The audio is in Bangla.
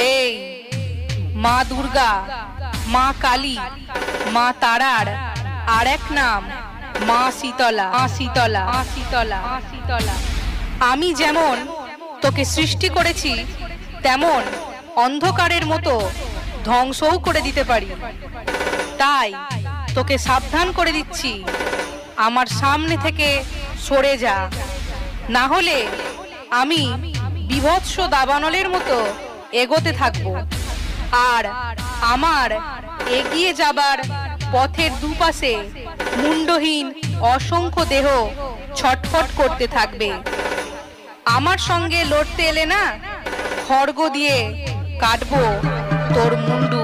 এই মা দুর্গা, মা কালী, মা তারার আর এক নাম মা শীতলা। মা শীতলা, মা শীতলা, মা শীতলা। আমি যেমন তোকে সৃষ্টি করেছি তেমন অন্ধকারের মতো ধ্বংসও করে দিতে পারি। তাই তোকে সাবধান করে দিচ্ছি, আমার সামনে থেকে সরে যা, না হলে আমি বিভৎস দাবানলের মতো এগোতে থাকবো। আর আমার এগিয়ে যাবার পথের দুপাশে মুন্ডহীন অসংখ্য দেহ ছটফট করতে থাকবে। আমার সঙ্গে লড়তে এলে না, খড়গ দিয়ে কাটবো তোর মুন্ডু।